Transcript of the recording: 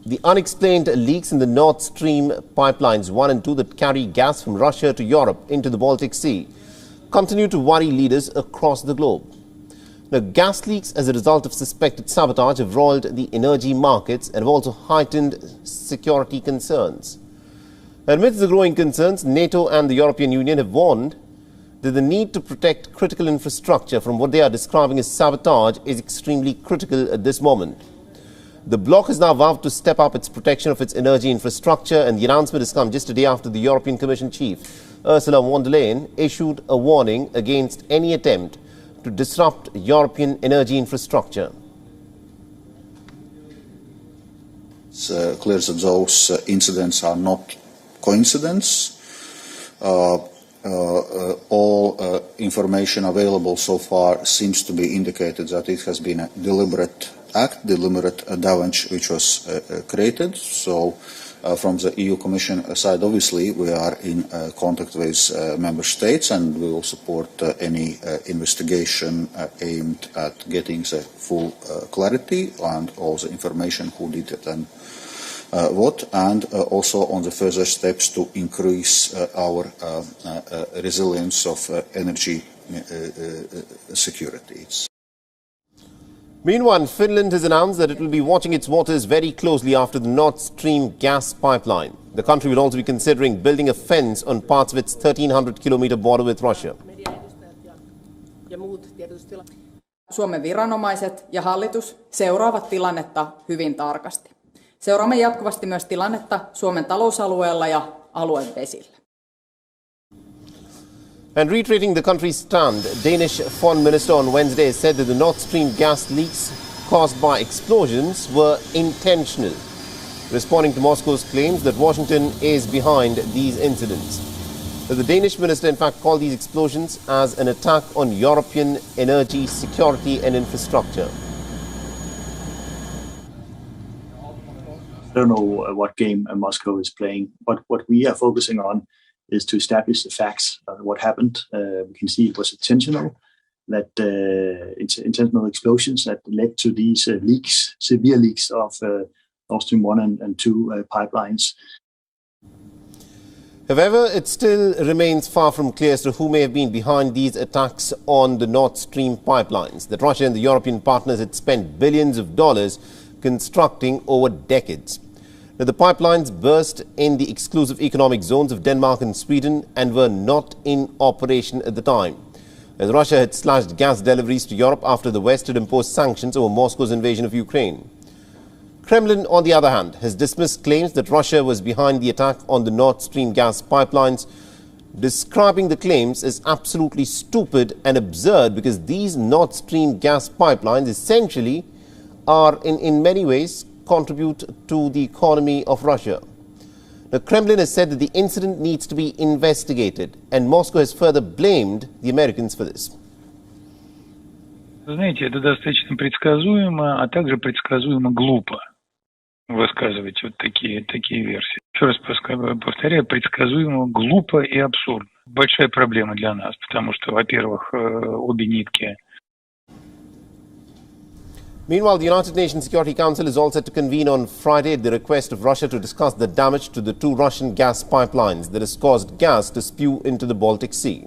The unexplained leaks in the Nord Stream pipelines 1 and 2 that carry gas from Russia to Europe into the Baltic Sea continue to worry leaders across the globe. Now, gas leaks as a result of suspected sabotage have roiled the energy markets and have also heightened security concerns. Amidst the growing concerns, NATO and the European Union have warned that the need to protect critical infrastructure from what they are describing as sabotage is extremely critical at this moment. The bloc has now vowed to step up its protection of its energy infrastructure, and the announcement has come just a day after the European Commission chief, Ursula von der Leyen, issued a warning against any attempt to disrupt European energy infrastructure. It's clear that those incidents are not coincidence. All information available so far seems to be indicated that it has been a deliberate act, deliberate damage which was created. So from the EU Commission side, obviously, we are in contact with member states, and we will support any investigation aimed at getting the full clarity and all the information who did it and what, and also on the further steps to increase our resilience of energy security. Meanwhile, Finland has announced that it will be watching its waters very closely after the Nord Stream gas pipeline. The country will also be considering building a fence on parts of its 1,300-kilometer border with Russia. Suomen viranomaiset ja hallitus seuraavat tilannetta hyvin tarkasti. Seuraamme jatkuvasti myös tilannetta Suomen talousalueella ja alueen vesillä. And reiterating the country's stand, Danish Foreign Minister on Wednesday said that the Nord Stream gas leaks caused by explosions were intentional, responding to Moscow's claims that Washington is behind these incidents. The Danish minister, in fact, called these explosions as an attack on European energy security and infrastructure. I don't know what game Moscow is playing, but what we are focusing on is to establish the facts of what happened. We can see it was intentional, that it's intentional explosions that led to these leaks, severe leaks of Nord Stream 1 and 2 pipelines. However, it still remains far from clear as to who may have been behind these attacks on the Nord Stream pipelines that Russia and the European partners had spent billions of dollars constructing over decades. Now, the pipelines burst in the exclusive economic zones of Denmark and Sweden and were not in operation at the time, as Russia had slashed gas deliveries to Europe after the West had imposed sanctions over Moscow's invasion of Ukraine. Kremlin, on the other hand, has dismissed claims that Russia was behind the attack on the Nord Stream gas pipelines, describing the claims as absolutely stupid and absurd because these Nord Stream gas pipelines essentially are in many ways contribute to the economy of Russia. The Kremlin has said that the incident needs to be investigated, and Moscow has further blamed the Americans for this. Знаете, это достаточно предсказуемо, а также предсказуемо глупо высказывать вот такие версии. Еще раз повторяю, предсказуемо, глупо и абсурдно. Большая проблема для нас, потому что, во-первых, обе нитки. Meanwhile, the United Nations Security Council is all set to convene on Friday at the request of Russia to discuss the damage to the 2 Russian gas pipelines that has caused gas to spew into the Baltic Sea.